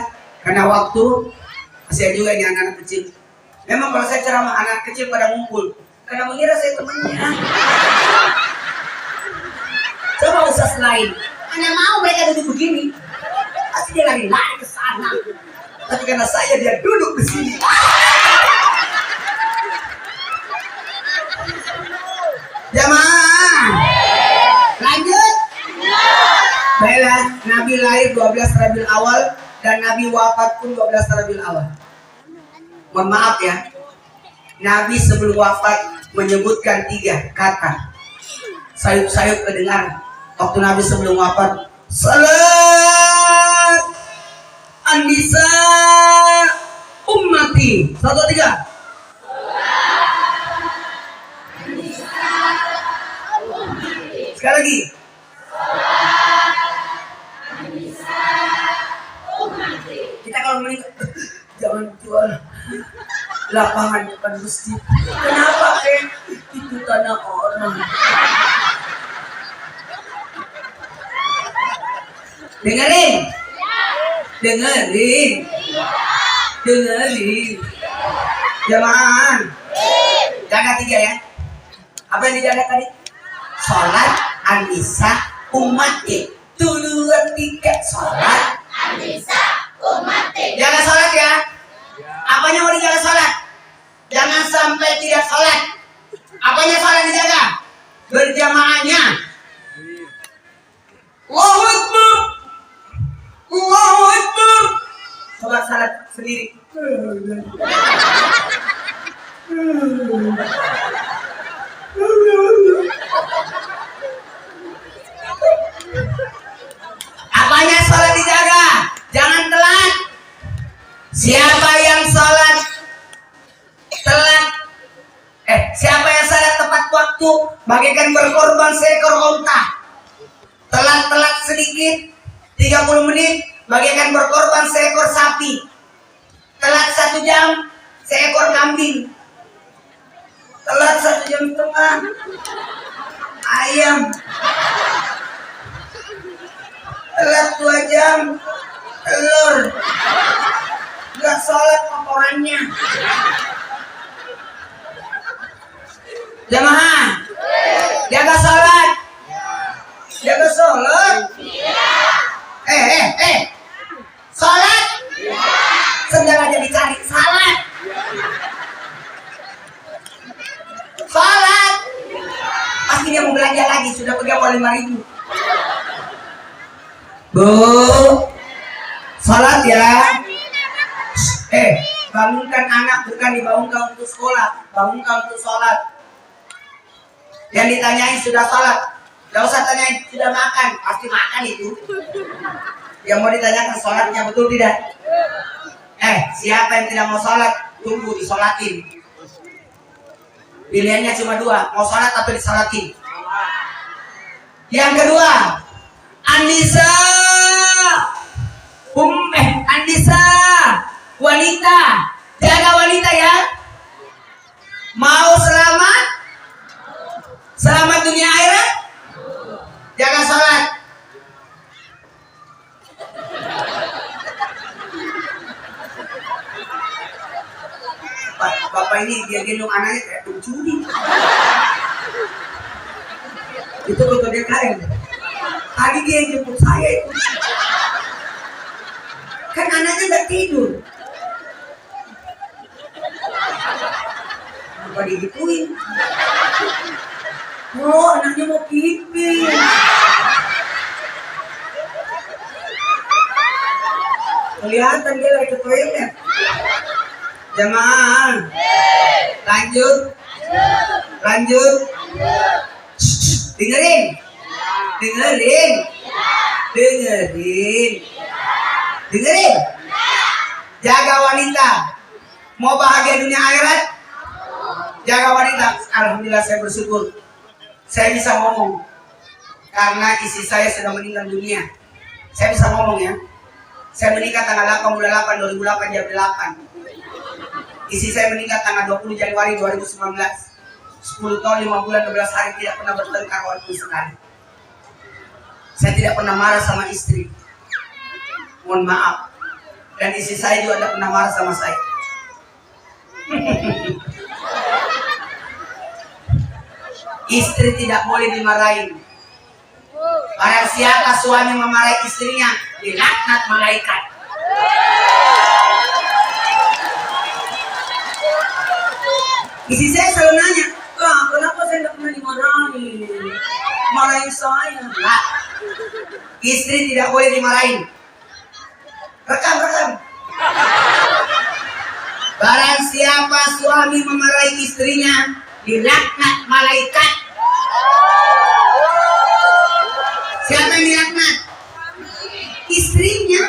karena waktu masih juga ini anak-anak kecil. Memang kalau saya ceramah anak kecil pada ngumpul, karena mengira saya temannya. Coba usah lain, mana mau mereka duduk begini, pasti dia lari-lari ke sana. Tapi karena saya dia duduk di sini. Jamaah, lanjut. Baiklah, Nabi lahir 12 Rabiul Awal dan Nabi wafat pun 12 Rabiul Awal. Mohon maaf ya, Nabi sebelum wafat menyebutkan 3 kata. Sayup-sayup kedengar waktu Nabi sebelum wafat. Salat Andisa ummati. 1, 2, 3. Sekali lagi. Kita kalau menikah, jangan jual lapangan depan masjid. Kenapa, Ken? Itu tanah orang. Dengerin. Jamaah. Jaga 3 ya. Apa yang dijaga tadi? Sholat An-Nisa ummati. 1, 2, 3. Sholat An-Nisa ummati. Jangan sholat ya. Apanya mau dijaga sholat? Jangan sampai tidak sholat. Apanya sholat dijaga? Berjamaahnya. Allahu Akbar. Allahu Akbar. Sholat salat sendiri. Apanya sholat dijaga? Jangan telat. Siapa yang sholat telat, siapa yang sholat tepat waktu, bagaikan berkorban seekor unta. Telat sedikit, 30 menit, bagaikan berkorban seekor sapi. Telat 1 jam, seekor kambing. Telat 1 jam setengah, ayam. Telat 2 jam, telur. Gak sholat laporannya. Jamaah, jaga sholat. Jaga sholat. Sholat. Sendal aja dicari. Sholat. Sholat. Pasti dia mau belanja lagi. Sudah pergi awal 5.000. Bu, sholat ya. Bangunkan anak, bukan dibangunkan untuk sekolah, bangunkan untuk sholat. Yang ditanyain sudah sholat, gak usah tanyain sudah makan, pasti makan itu. Yang mau ditanyakan sholatnya betul tidak? Siapa yang tidak mau sholat? Tunggu disolatin. Pilihannya cuma dua, mau sholat atau disolatin. Yang kedua, Andisa, Andisa, wanita, jaga wanita ya. Mau selamat, selamat dunia akhirat, jaga sholat. Bapak ini dia gendong anaknya kayak pencuri. Itu betul dia keren. Tadi dia yang jemput saya itu. Kan anaknya nggak tidur. Apa digituin? Oh, anaknya mau pipi. Kelihatan dia lagi ke toilet. Jamaah, lanjut, dengerin, jaga wanita, mau bahagia dunia akhirat, jaga wanita. Alhamdulillah saya bersyukur, saya bisa ngomong, karena istri saya sudah meninggal dunia. Saya bisa ngomong ya, saya menikah tanggal 8 2008 jam 8. Istri saya meninggal tanggal 20 Januari 2019. 10 tahun 5 bulan 12 hari tidak pernah bertengkar walaupun sekali. Saya tidak pernah marah sama istri. Mohon maaf. Dan istri saya juga tidak pernah marah sama saya. Istri tidak boleh dimarahin. Barang siapa suami memarahi istrinya, dilaknat malaikat. Istri saya selalu nanya, kenapa saya tidak pernah dimarahin? Marahin saya. Nah, istri tidak boleh dimarahin. Rekam. Barang siapa suami memarahi istrinya, dilaknat malaikat. Siapa yang dilaknat? Istrinya.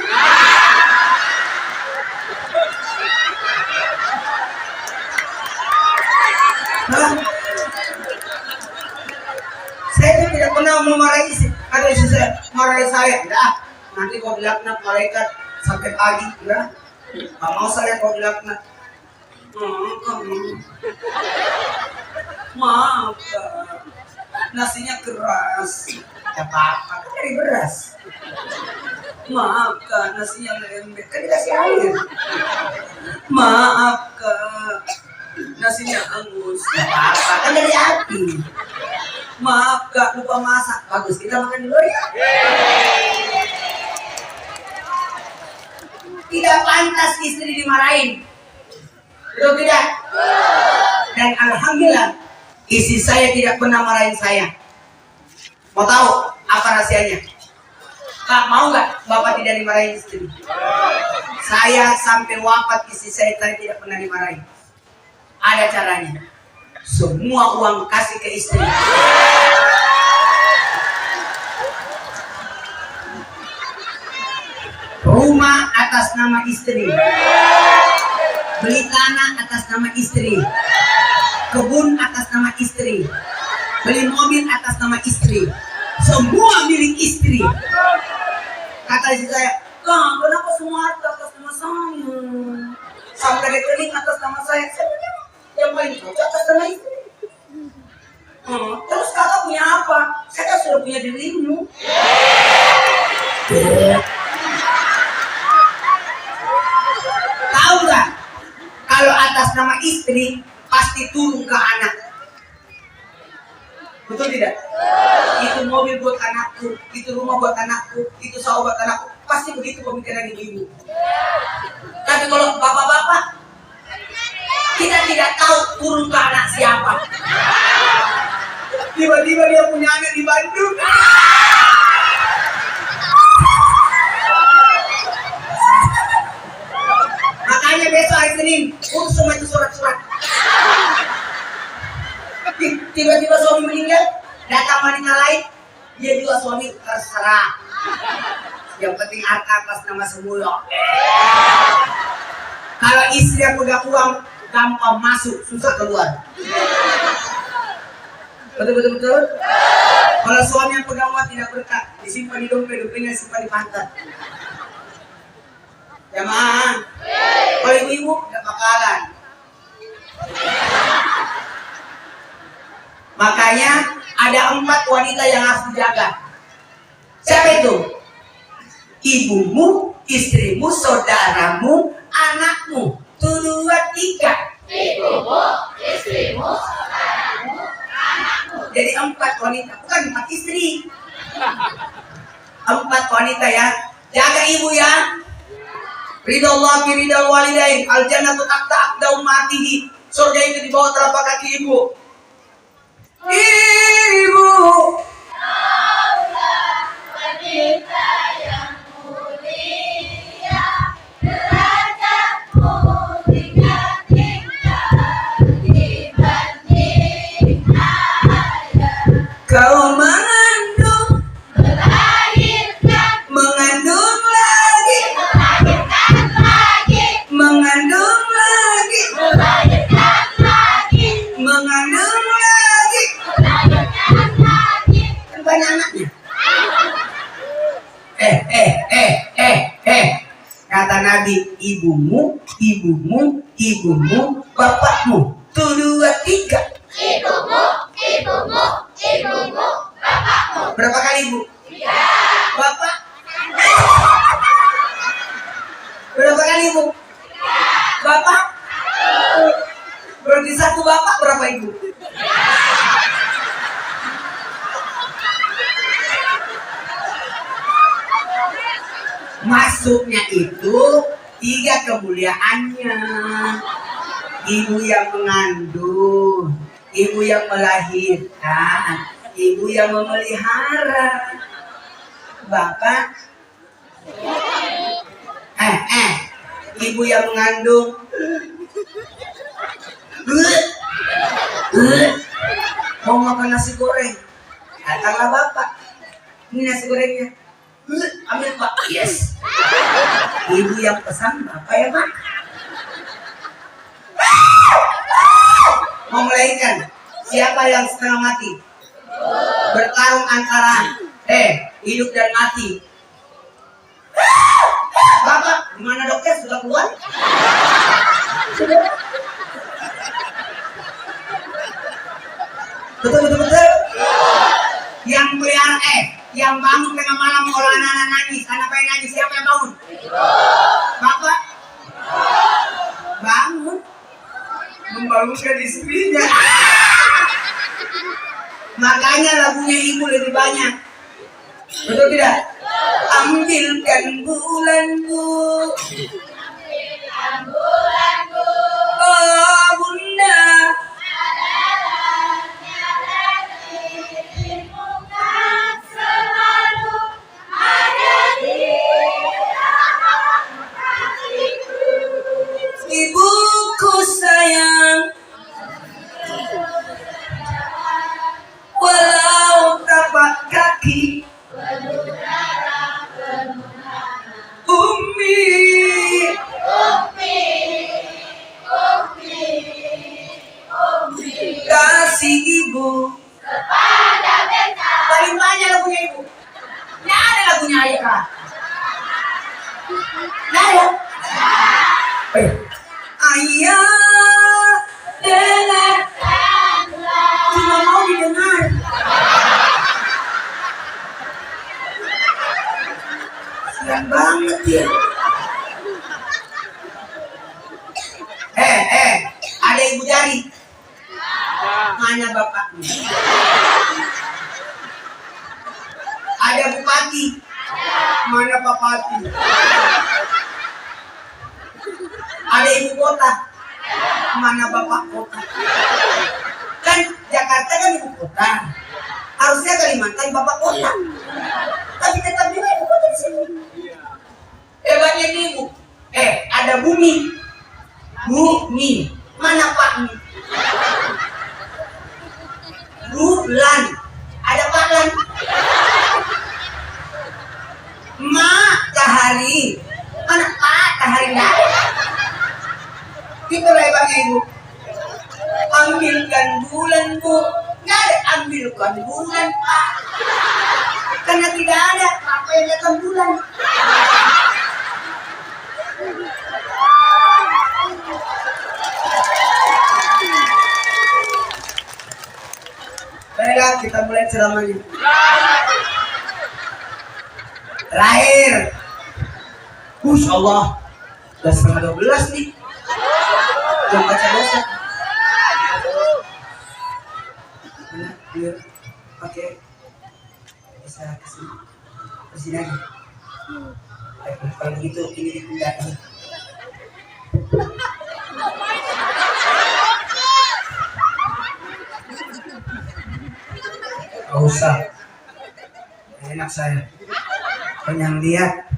Saya tidak pernah memarahi istri. Ada istri saya marahi saya, enggak. Nanti kau dilaknat malaikat sampai pagi, enggak. Gak mau saya kau dilaknat. Maaf, nasinya keras. Ya apa-apa, kan dari beras. Maaf kak, nasinya lembek, kan dikasih air. Maaf kak, nasinya angus. Ya apa-apa, kan dari api. Maaf kak, lupa masak. Bagus, kita makan dulu ya. Tidak pantas istri dimarahin. Betul tidak? Dan alhamdulillah, istri saya tidak pernah marahin saya. Mau tahu apa rahasianya? Kak, mau nggak bapak tidak dimarahin istri? Saya sampai wafat istri saya tidak pernah dimarahin. Ada caranya. Semua uang kasih ke istri. Rumah atas nama istri. Beli tanah atas nama istri. Kebun atas nama istri. Beli mobil atas nama istri. Semua milik istri. Kata istri saya, Kak, kenapa semua harta atas nama saya? Sampai rekening atas nama saya. Yang paling cocok atas nama istri. Terus kakak punya apa? Saya kan sudah punya dirimu. Tahu nggak? Kalau atas nama istri pasti turun ke anak. Betul tidak? Itu mobil buat anakku, itu rumah buat anakku, itu sawah buat anakku. Pasti begitu pemikiran ibu-ibu. Tapi kalau bapak-bapak, kita tidak tahu turun ke anak siapa. Tiba-tiba dia punya anak di Bandung. Makanya besok hari Senin urus semua itu surat-surat. Tiba-tiba suami meninggal, datang wanita lain, dia juga suami terserah. Yang penting harta atas nama semula. Kalau istri yang pegang uang, gampang masuk, susah keluar. Betul. Kalau suami yang pegang uang tidak berkah, disimpan di dompet, dompetnya disimpan di pantat. Jamaah. Kalau ibu-ibu tidak bakalan. Makanya ada 4 wanita yang harus dijaga. Siapa itu? Ibumu, istrimu, saudaramu, anakmu. 1, 2, 3. Ibumu, istrimu, saudaramu, anakmu. Jadi 4 wanita, bukan 4 istri. 4 wanita ya. Jaga ibu ya. Ridallah fi ridal walidain, al jannatu tahta aqdam ummatihi. Surga itu di bawah telapak kaki ibu. Ibu. Wanita yang mulia, derajatmu 3 tingkat dibanding ayah. Kau mengandung, Melahirkan, mengandung lagi, melahirkan lagi, mengandung lagi, melahirkan lagi, mengandung lagi. melahirkan lagi. Kan banyak anaknya. Kata Nabi, ibumu, ibumu, ibumu, bapakmu. 1, 2, 3. Ibumu, ibumu, ibumu, bapakmu. Berapa kali ibu? 3. Bapak? Berapa kali ibu? Bapak? Berarti 1 bapak, berapa ibu? Masuknya itu 3 kemuliaannya. Ibu yang mengandung, ibu yang melahirkan, ibu yang memelihara. Bapak, ibu yang mengandung, mau makan nasi goreng, datanglah bapak. Ini nasi gorengnya. Ambil pak. Yes. Ibu yang pesan, bapak ya pak. Mau melahirkan. Siapa yang setengah mati? Bertarung antara hidup dan mati. Bapak, gimana dokter, sudah keluar? Betul. Yang pelihara yang bangun tengah malam kalau anak-anak nangis, anak pengen nangis, siapa yang bangun? Bapak? Bangun, membangunkan istrinya. Makanya lagunya ibu lebih banyak. Betul tidak? Ambilkan bulanku, Ambilkan bulanku, oh bunda. dirimu kan selalu ada di dalam hatiku. Ibuku sayang, walau tapak kaki. Umi, kasih ibu. Kepada beta Paling banyak lagunya ibu. Nggak ada lagunya ayah kak. Nggak ada. Ayah dengar, cuma mau didengar. Sian banget ya. Ada ibu jari. Mana bapaknya? Ada bupati. Mana bupati? Ada ibu kota. Mana bapak kota? Kan Jakarta kan ibu kota. Harusnya Kalimantan bapak kota. Tapi tetap juga ibu kota di sini. Hebatnya ini ibu. Ada bumi. Bumi. Mana paknya? Bulan. Ada Pak Lan. Matahari. Mana matahari enggak? Kita lah bang ibu. Ambilkan bulan bu. Nggak ada ambilkan bulan pak. Karena tidak ada apa yang datang bulan. Baiklah kita mulai ceramahnya. Terakhir. Masya Allah. Udah setengah 12 nih. Jam baca dosa. Mana? Biar pakai bisa kesini. Kesini aja. Baiklah, kalau begitu ini dipindah. Gak usah. Enak saya. Banyak lihat.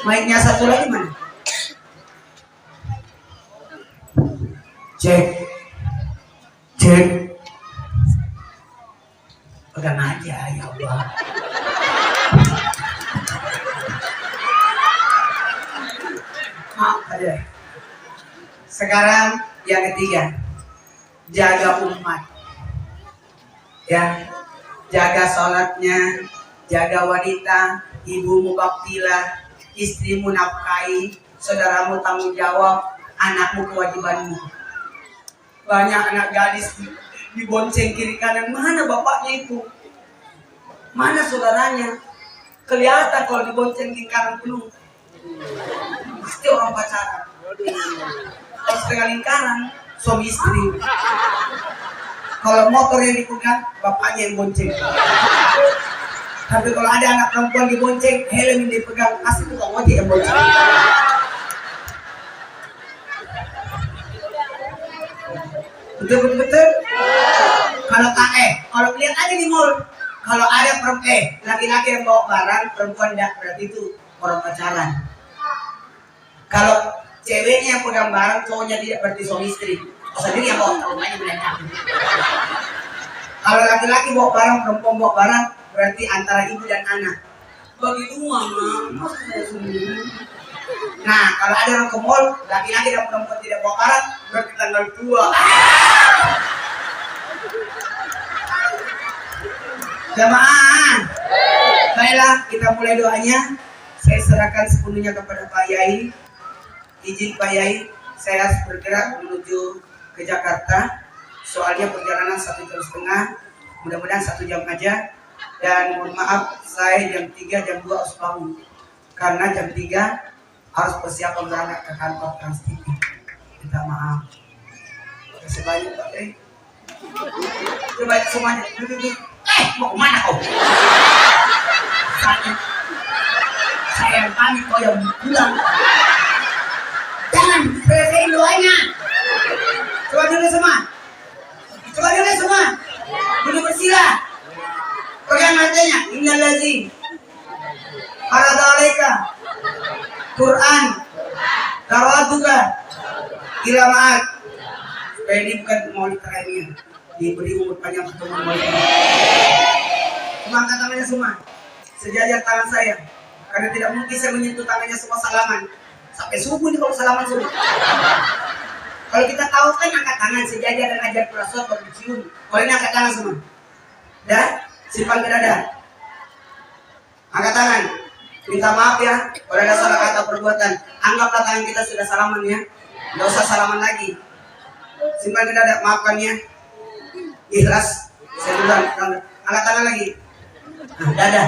Mic-nya satu lagi mana? Cek. Cek. Pegang aja ya Allah. Maaf aja. Sekarang yang ketiga, jaga umat. Ya, jaga sholatnya, jaga wanita, ibumu baktilah, istrimu nafkahi, saudaramu tanggung jawab, anakmu kewajibanmu. Banyak anak gadis dibonceng kiri kanan, mana bapaknya itu? Mana saudaranya? Kelihatan kalau dibonceng kiri kanan penuh. Pasti orang pacaran. Kalau setengah lingkaran, suami istri. Kalau motor yang dipegang, bapaknya yang bonceng. Tapi kalau ada anak perempuan dibonceng, helm yang dipegang, asli tukang ojek yang bonceng. Betul. Kalau kalau lihat aja di mall, kalau ada laki-laki yang bawa barang, perempuan tidak, berarti itu orang pacaran. Kalau ceweknya yang pegang barang, cowoknya tidak, berarti suami istri. Sendiri yang bawa, rumahnya belakang. Kalau laki-laki bawa barang, perempuan bawa barang, berarti antara ibu dan anak. Bagi dua, mama. Nah, kalau ada orang ke mall, laki-laki dan perempuan tidak bawa barang, berarti tanggal 2. Jamaah. Baiklah, kita mulai doanya. Saya serahkan sepenuhnya kepada Pak Yai. Izin Pak Yai, saya harus bergerak menuju ke Jakarta. Soalnya perjalanan 1,5 jam. Mudah-mudahan 1 jam aja. Dan mohon maaf, saya jam 3, jam 2 harus bangun. Karena jam 3 harus persiapan berangkat ke kantor Trans TV. Minta maaf. Terima kasih banyak Pak Yai. Coba semuanya duduk. Mau kemana kau? Saya yang panik, kau yang pulang. Jangan, selesai doanya. Coba dulu semua. Duduk bersila. Pegang matanya. Innalazi farada alaika Quran Qara'atuka ila ma'at. Supaya ini bukan maulid terakhirnya, diberi umur panjang pertemuan maulid. Cuma angkat tangannya semua, sejajar tangan saya, karena tidak mungkin saya menyentuh tangannya semua salaman. Sampai subuh ini kalau salaman subuh. Kalau kita tahu kan angkat tangan sejajar dan ajar kurasot baru dicium. Kalau ini angkat tangan semua. Dah, simpan ke dada. Angkat tangan. Minta maaf ya kalau ada salah kata perbuatan. Anggaplah tangan kita sudah salaman ya. Nggak usah salaman lagi. Simpan ke dada, maafkan ya. Ikhlas. Saya duluan. Angkat tangan lagi. Nah, dada.